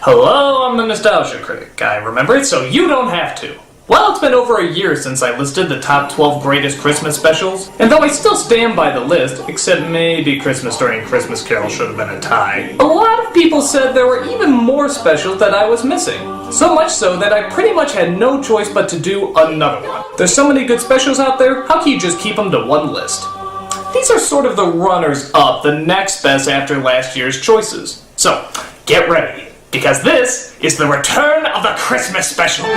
Hello, I'm the Nostalgia Critic. I remember it so you don't have to. Well, it's been over a year since I listed the top 12 greatest Christmas specials, and though I still stand by the list, except maybe Christmas Story and Christmas Carol should have been a tie, a lot of people said there were even more specials that I was missing. So much so that I pretty much had no choice but to do another one. There's so many good specials out there, how can you just keep them to one list? These are sort of the runners-up, the next best after last year's choices. So, get ready, because this is the return of the Christmas specials!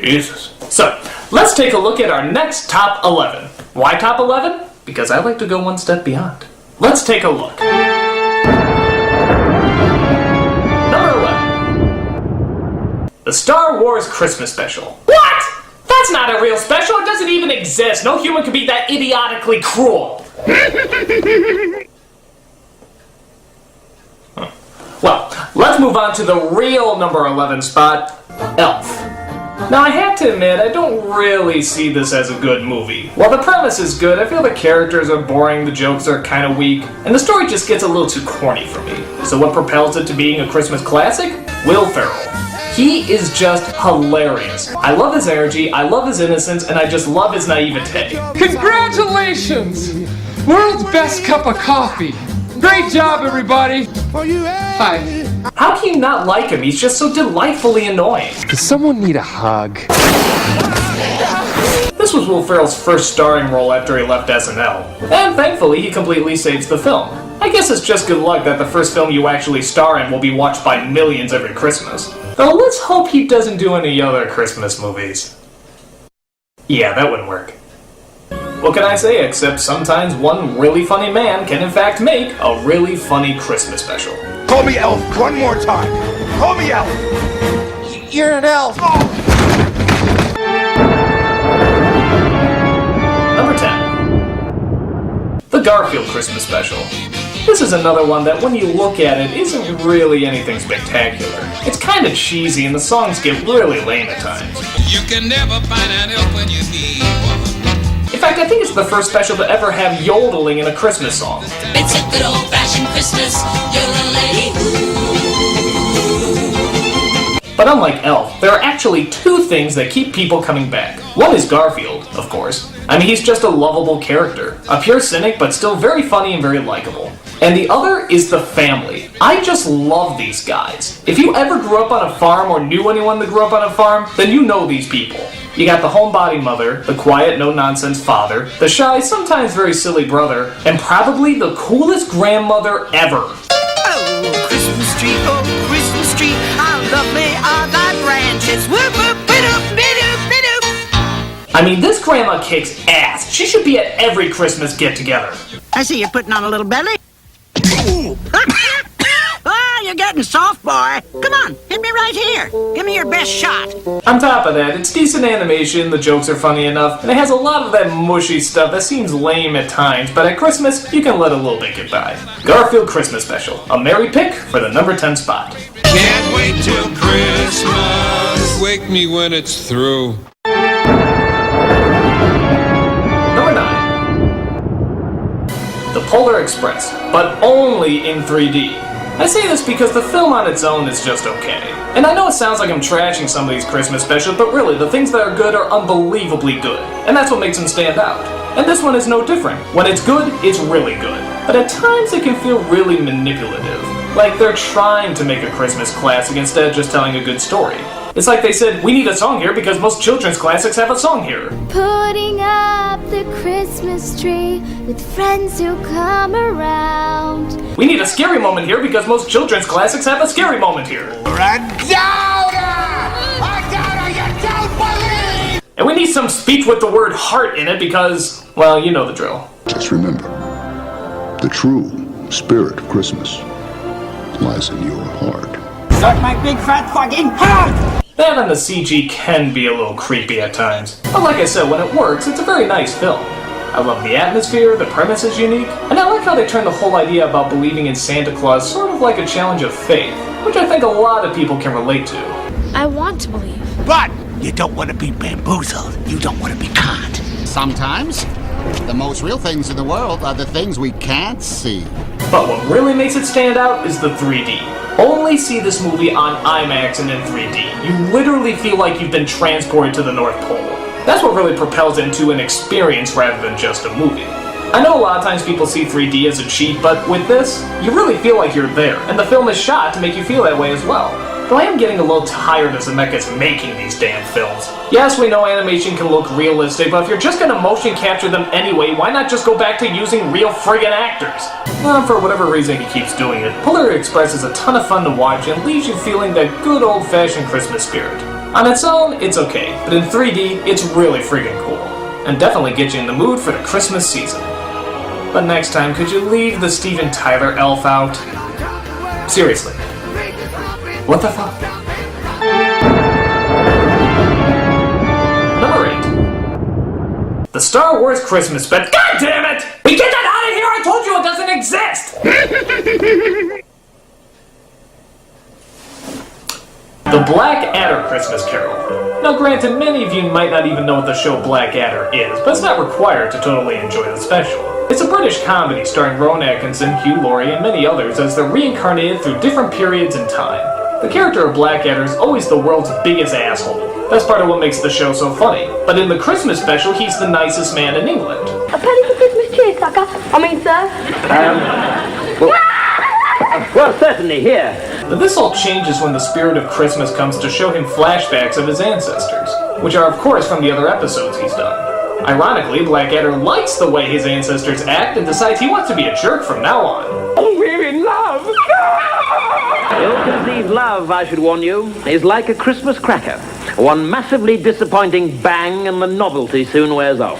Jesus. So, let's take a look at our next top 11. Why top 11? Because I like to go one step beyond. Let's take a look. Number 11. The Star Wars Christmas Special. What? That's not a real special. It doesn't even exist. No human could be that idiotically cruel. Well, let's move on to the real number 11 spot, Elf. Now, I have to admit, I don't really see this as a good movie. While the premise is good, I feel the characters are boring, the jokes are kind of weak, and the story just gets a little too corny for me. So what propels it to being a Christmas classic? Will Ferrell. He is just hilarious. I love his energy, I love his innocence, and I just love his naivete. Congratulations! World's best cup of coffee. Great job, everybody. Hi. How can you not like him? He's just so delightfully annoying. Does someone need a hug? This was Will Ferrell's first starring role after he left SNL, and thankfully he completely saves the film. I guess it's just good luck that the first film you actually star in will be watched by millions every Christmas. Though let's hope he doesn't do any other Christmas movies. Yeah, that wouldn't work. What can I say except sometimes one really funny man can in fact make a really funny Christmas special. Call me Elf one more time. Call me Elf. You're an elf. Oh. Number 10. The Garfield Christmas Special. This is another one that when you look at it isn't really anything spectacular. It's kind of cheesy and the songs get really lame at times. You can never find an elf when you need one. In fact, I think it's the first special to ever have yodeling in a Christmas song. It's a good old-fashioned Christmas, you're a lady. But unlike Elf, there are actually two things that keep people coming back. One is Garfield, of course. I mean, he's just a lovable character. A pure cynic, but still very funny and very likable. And the other is the family. I just love these guys. If you ever grew up on a farm or knew anyone that grew up on a farm, then you know these people. You got the homebody mother, the quiet, no-nonsense father, the shy, sometimes very silly brother, and probably the coolest grandmother ever. Oh, Christmas tree, how lovely are thy branches. Whoop, whoop, bidoop, bidoop, bidoop. I mean, this grandma kicks ass. She should be at every Christmas get-together. I see you're putting on a little belly. Ah, you're getting soft, boy. Come on, hit me right here. Give me your best shot. On top of that, it's decent animation, the jokes are funny enough, and it has a lot of that mushy stuff that seems lame at times, but at Christmas, you can let a little bit get by. Garfield Christmas Special, a merry pick for the number 10 spot. Can't wait till Christmas. Wake me when it's through. Number 9. The Polar Express, but only in 3D. I say this because the film on its own is just okay. And I know it sounds like I'm trashing some of these Christmas specials, but really, the things that are good are unbelievably good. And that's what makes them stand out. And this one is no different. When it's good, it's really good. But at times it can feel really manipulative. Like they're trying to make a Christmas classic instead of just telling a good story. It's like they said, we need a song here because most children's classics have a song here. Putting up the Christmas tree with friends who come around. We need a scary moment here because most children's classics have a scary moment here. And we need some speech with the word heart in it because, well, you know the drill. Just remember, the true spirit of Christmas lies in your heart. Suck my big fat fucking heart! That and the CG can be a little creepy at times. But like I said, when it works, it's a very nice film. I love the atmosphere, the premise is unique, and I like how they turn the whole idea about believing in Santa Claus sort of like a challenge of faith, which I think a lot of people can relate to. I want to believe. But you don't want to be bamboozled. You don't want to be conned. Sometimes, the most real things in the world are the things we can't see. But what really makes it stand out is the 3D. Only see this movie on IMAX and in 3D. You literally feel like you've been transported to the North Pole. That's what really propels it into an experience rather than just a movie. I know a lot of times people see 3D as a cheat, but with this, you really feel like you're there, and the film is shot to make you feel that way as well. Though I am getting a little tired of Zemeckis making these damn films. Yes, we know animation can look realistic, but if you're just gonna motion capture them anyway, why not just go back to using real friggin' actors? For whatever reason he keeps doing it, Polar Express is a ton of fun to watch and leaves you feeling that good old-fashioned Christmas spirit. On its own, it's okay, but in 3D, it's really friggin' cool. And definitely gets you in the mood for the Christmas season. But next time, could you leave the Steven Tyler elf out? Seriously. What the fuck? Number 8. The Star Wars Christmas Special. God damn it! We get that out of here! I told you it doesn't exist! The Black Adder Christmas Carol. Now granted, many of you might not even know what the show Black Adder is, but it's not required to totally enjoy the special. It's a British comedy starring Rowan Atkinson, Hugh Laurie, and many others as they're reincarnated through different periods in time. The character of Blackadder is always the world's biggest asshole. That's part of what makes the show so funny. But in the Christmas special, he's the nicest man in England. A penny for Christmas cheer, sucker. Sir. Well, certainly, here. But this all changes when the spirit of Christmas comes to show him flashbacks of his ancestors, which are of course from the other episodes he's done. Ironically, Blackadder likes the way his ancestors act and decides he wants to be a jerk from now on. Oh, we're in love! Ill-conceived love, I should warn you, is like a Christmas cracker. One massively disappointing bang and the novelty soon wears off.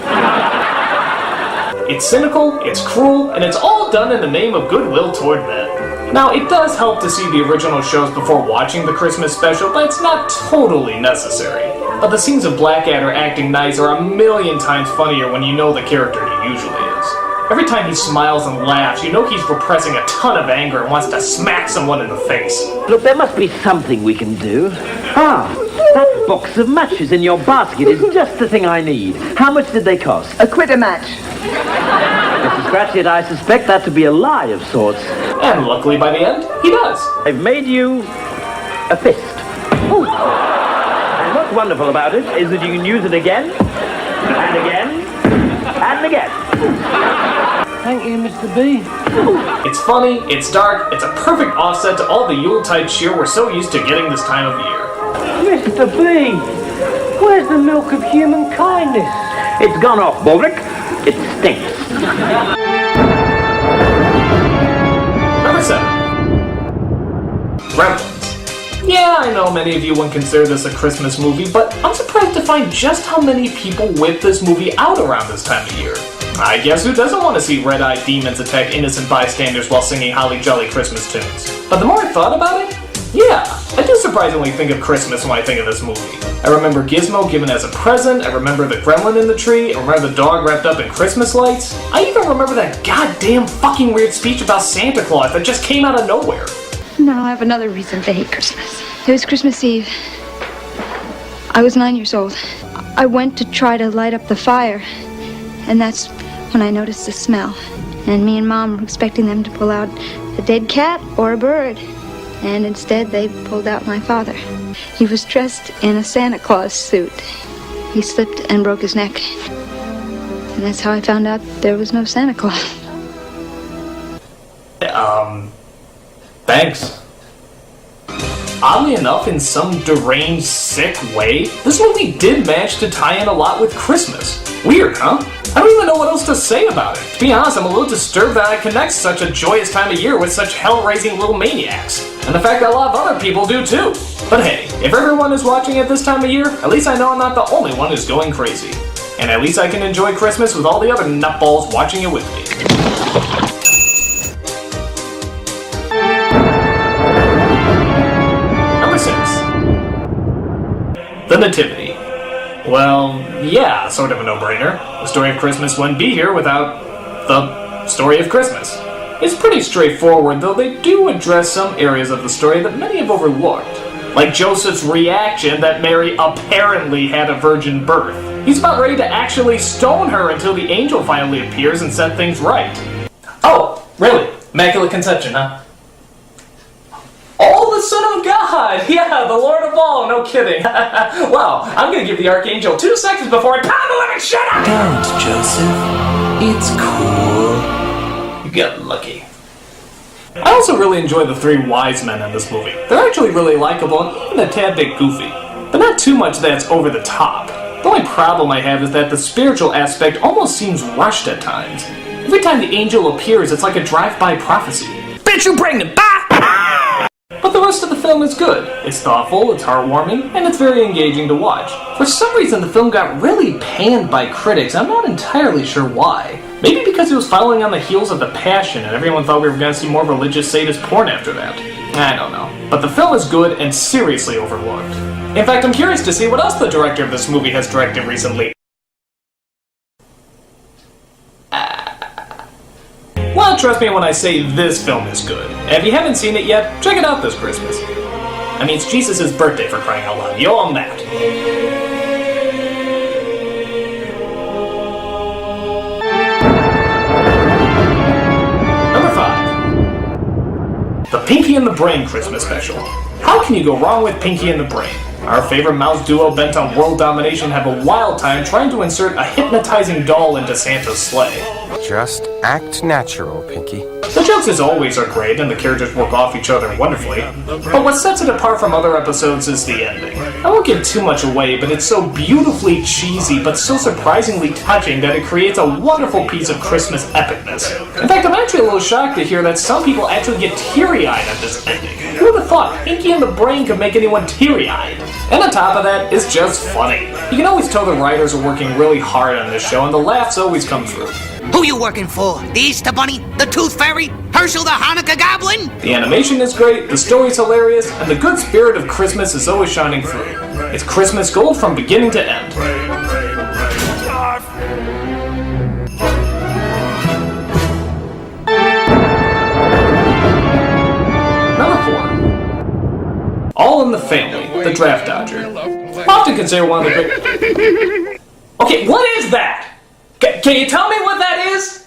It's cynical, it's cruel, and it's all done in the name of goodwill toward men. Now, it does help to see the original shows before watching the Christmas special, but it's not totally necessary. But the scenes of Blackadder acting nice are a million times funnier when you know the character he usually is. Every time he smiles and laughs, you know he's repressing a ton of anger and wants to smack someone in the face. Look, there must be something we can do. That box of matches in your basket is just the thing I need. How much did they cost? A quitter match. Mr. Scratchit, I suspect that to be a lie of sorts. And luckily by the end, he does. I've made you a fist. Ooh. And what's wonderful about it is that you can use it again, and again, and again. Thank you, Mr. B. It's funny, it's dark, it's a perfect offset to all the Yuletide cheer we're so used to getting this time of year. Mr. B, where's the milk of human kindness? It's gone off, Baldric. It stinks. Number 7. Gremlins. Yeah, I know many of you wouldn't consider this a Christmas movie, but I'm surprised to find just how many people whip this movie out around this time of year. I guess who doesn't want to see red-eyed demons attack innocent bystanders while singing Holly Jolly Christmas tunes? But the more I thought about it, yeah, I do surprisingly think of Christmas when I think of this movie. I remember Gizmo given as a present, I remember the gremlin in the tree, I remember the dog wrapped up in Christmas lights. I even remember that goddamn fucking weird speech about Santa Claus that just came out of nowhere. Now I have another reason to hate Christmas. It was Christmas Eve. I was 9 years old. I went to try to light up the fire, and that's when I noticed the smell. And me and Mom were expecting them to pull out a dead cat or a bird. And instead, they pulled out my father. He was dressed in a Santa Claus suit. He slipped and broke his neck. And that's how I found out there was no Santa Claus. Thanks. Oddly enough, in some deranged, sick way, this movie did manage to tie in a lot with Christmas. Weird, huh? I don't even know what else to say about it. To be honest, I'm a little disturbed that I connect such a joyous time of year with such hell-raising little maniacs. And the fact that a lot of other people do too. But hey, if everyone is watching it this time of year, at least I know I'm not the only one who's going crazy. And at least I can enjoy Christmas with all the other nutballs watching it with me. Number 6. The Nativity. Well, yeah, sort of a no-brainer. The story of Christmas wouldn't be here without the story of Christmas. It's pretty straightforward, though they do address some areas of the story that many have overlooked. Like Joseph's reaction that Mary apparently had a virgin birth. He's about ready to actually stone her until the angel finally appears and set things right. Oh, really? Immaculate Conception, huh? Oh, the Son of God! Yeah, the Lord of all, no kidding. Wow, I'm gonna give the Archangel 2 seconds before I pound the living shit out! Don't, Joseph. It's cool. You got lucky. I also really enjoy the 3 wise men in this movie. They're actually really likable and even a tad bit goofy. But not too much that's over the top. The only problem I have is that the spiritual aspect almost seems rushed at times. Every time the angel appears, it's like a drive-by prophecy. Bitch, you pregnant, bye! But the rest of the film is good. It's thoughtful, it's heartwarming, and it's very engaging to watch. For some reason, the film got really panned by critics. I'm not entirely sure why. Maybe because it was following on the heels of The Passion, and everyone thought we were going to see more religious sadist porn after that. I don't know. But the film is good and seriously overlooked. In fact, I'm curious to see what else the director of this movie has directed recently. Well, trust me when I say this film is good. And if you haven't seen it yet, check it out this Christmas. I mean, it's Jesus' birthday for crying out loud. You own that. Number 5. The Pinky and the Brain Christmas Special. How can you go wrong with Pinky and the Brain? Our favorite mouse duo bent on world domination have a wild time trying to insert a hypnotizing doll into Santa's sleigh. Just act natural, Pinky. The jokes as always are great and the characters work off each other wonderfully, but what sets it apart from other episodes is the ending. I won't give too much away, but it's so beautifully cheesy but so surprisingly touching that it creates a wonderful piece of Christmas epicness. In fact, I'm actually a little shocked to hear that some people actually get teary-eyed at this ending. Who would have thought Pinky and the Brain could make anyone teary-eyed? And on top of that, it's just funny. You can always tell the writers are working really hard on this show and the laughs always come through. Who you working for? The Easter Bunny? The Tooth Fairy? Herschel the Hanukkah Goblin? The animation is great, the story's hilarious, and the good spirit of Christmas is always shining through. It's Christmas gold from beginning to end. Number 4. All in the Family, The Draft Dodger. Often considered one of the great... Okay, what is that? Can you tell me what that is?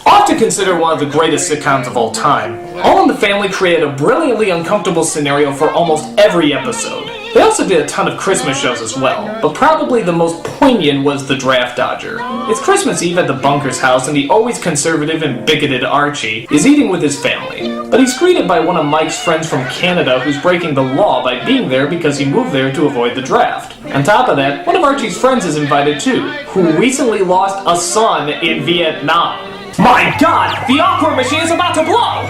Often considered one of the greatest sitcoms of all time, All in the Family created a brilliantly uncomfortable scenario for almost every episode. They also did a ton of Christmas shows as well, but probably the most poignant was The Draft Dodger. It's Christmas Eve at the Bunker's house and the always conservative and bigoted Archie is eating with his family, but he's greeted by one of Mike's friends from Canada who's breaking the law by being there because he moved there to avoid the draft. On top of that, one of Archie's friends is invited too, who recently lost a son in Vietnam. My God, the awkward machine is about to blow!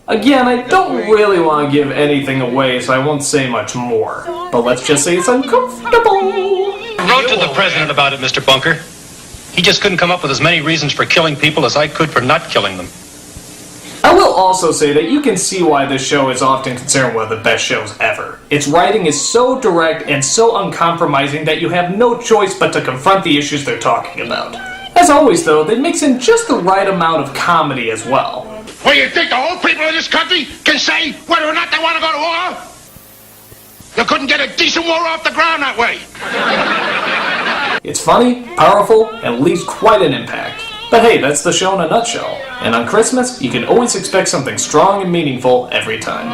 Again, I don't really want to give anything away, so I won't say much more. But let's just say it's uncomfortable. I wrote to the president about it, Mr. Bunker. He just couldn't come up with as many reasons for killing people as I could for not killing them. I will also say that you can see why this show is often considered one of the best shows ever. Its writing is so direct and so uncompromising that you have no choice but to confront the issues they're talking about. As always, though, they mix in just the right amount of comedy as well. Well, you think the whole people of this country can say whether or not they want to go to war? You couldn't get a decent war off the ground that way. It's funny, powerful, and leaves quite an impact. But hey, that's the show in a nutshell. And on Christmas, you can always expect something strong and meaningful every time.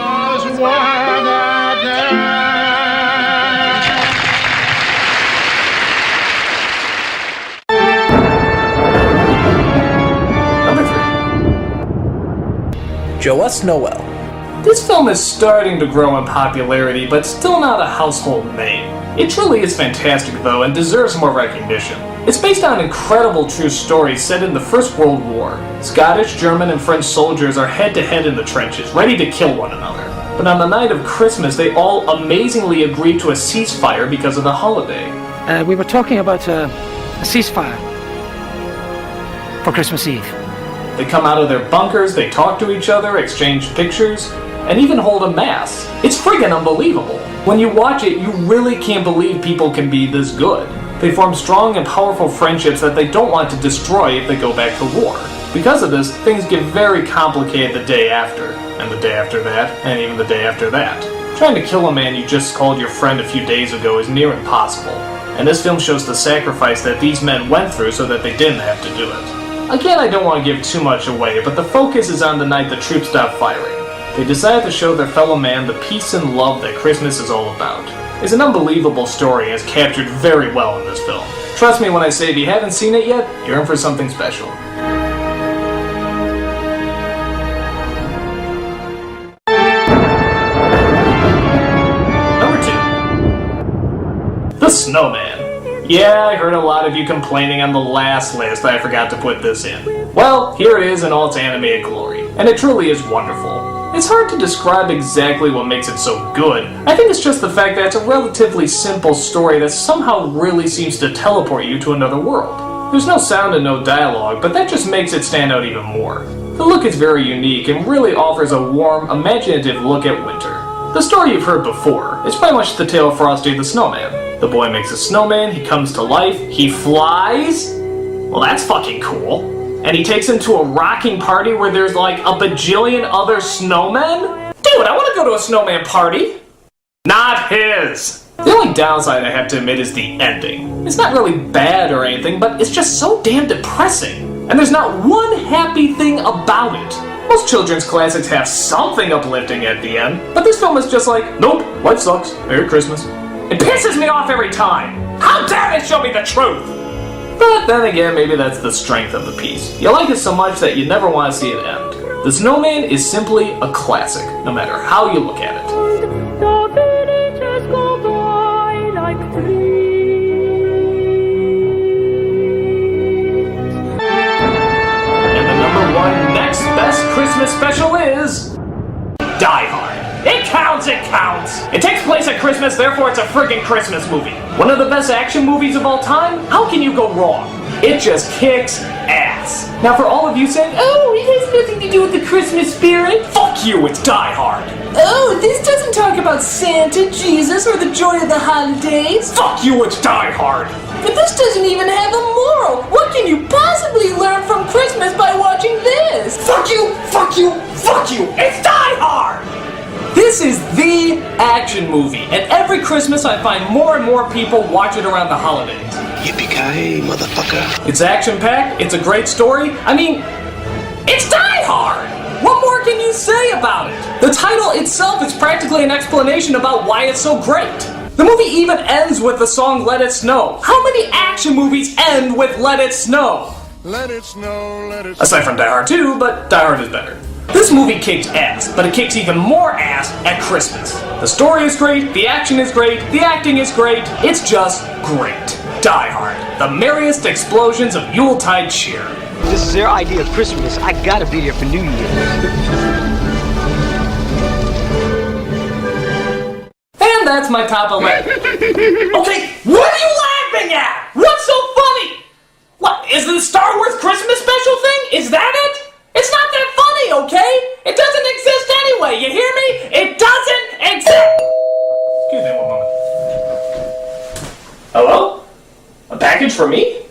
Joas Noel. This film is starting to grow in popularity, but still not a household name. It truly is fantastic, though, and deserves more recognition. It's based on an incredible true story set in the First World War. Scottish, German, and French soldiers are head-to-head in the trenches, ready to kill one another. But on the night of Christmas, they all amazingly agreed to a ceasefire because of the holiday. We were talking about a ceasefire for Christmas Eve. They come out of their bunkers, they talk to each other, exchange pictures. and even hold a mass. It's friggin' unbelievable. When you watch it, you really can't believe people can be this good. They form strong and powerful friendships that they don't want to destroy if they go back to war. Because of this, things get very complicated the day after, and the day after that, and even the day after that. Trying to kill a man you just called your friend a few days ago is near impossible, and this film shows the sacrifice that these men went through so that they didn't have to do it. Again, I don't want to give too much away, but the focus is on the night the troops stopped firing. They decided to show their fellow man the peace and love that Christmas is all about. It's an unbelievable story and is captured very well in this film. Trust me when I say if you haven't seen it yet, you're in for something special. Number 2. The Snowman. Yeah, I heard a lot of you complaining on the last list that I forgot to put this in. Well, here it is in all its animated glory, and it truly is wonderful. It's hard to describe exactly what makes it so good. I think it's just the fact that it's a relatively simple story that somehow really seems to teleport you to another world. There's no sound and no dialogue, but that just makes it stand out even more. The look is very unique and really offers a warm, imaginative look at winter. The story you've heard before is pretty much the tale of Frosty the Snowman. The boy makes a snowman, he comes to life, he flies. Well, that's fucking cool. And he takes him to a rocking party where there's like a bajillion other snowmen? Dude, I want to go to a snowman party. Not his. The only downside I have to admit is the ending. It's not really bad or anything, but it's just so damn depressing. And there's not one happy thing about it. Most children's classics have something uplifting at the end, but this film is just like, nope, life sucks, Merry Christmas. It pisses me off every time. How dare they show me the truth? But then again, maybe that's the strength of the piece. You like it so much that you never want to see it end. The Snowman is simply a classic, no matter how you look at it. The villagers go by like And the number 1 next best Christmas special is Die Hard. It counts, it counts! It takes place at Christmas, therefore it's a friggin' Christmas movie. One of the best action movies of all time? How can you go wrong? It just kicks ass. Now for all of you saying, oh, it has nothing to do with the Christmas spirit, fuck you, it's Die Hard. Oh, this doesn't talk about Santa, Jesus, or the joy of the holidays. Fuck you, it's Die Hard. But this doesn't even have a moral. What can you possibly learn from Christmas by watching this? Fuck you, fuck you, fuck you, it's Die Hard! This is the action movie, and every Christmas I find more and more people watch it around the holidays. Yippee-ki-yay, motherfucker. It's action-packed, it's a great story. I mean, it's Die Hard! What more can you say about it? The title itself is practically an explanation about why it's so great. The movie even ends with the song Let It Snow. How many action movies end with Let It Snow? Let it snow, let it snow. Aside from Die Hard 2, but Die Hard is better. This movie kicks ass, but it kicks even more ass at Christmas. The story is great, the action is great, the acting is great, it's just great. Die Hard, the merriest explosions of Yuletide cheer. This is their idea of Christmas. I gotta be here for New Year. And that's my top 11. Okay, what are you laughing at? What's so funny? What, is the Star Wars Christmas special thing? Is that it? It's not that funny, okay? It doesn't exist anyway, you hear me? It doesn't exist! Excuse me one moment. Hello? A package for me?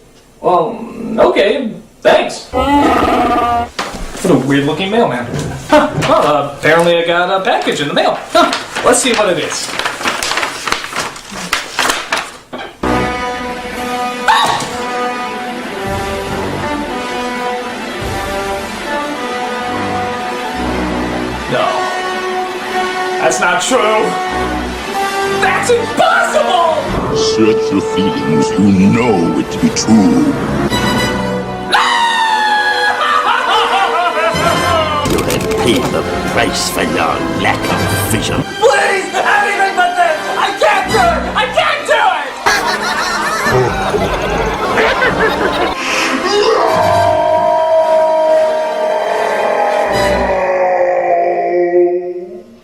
Well, okay, thanks. What a weird looking mailman. Huh, well, apparently I got a package in the mail. Huh, let's see what it is. That's not true! That's impossible! Search your feelings, you know it to be true. You have paid the price for your lack of vision. Please! Anything but this! I can't do it! I can't do it!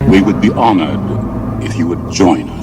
We would be honored if you would join us.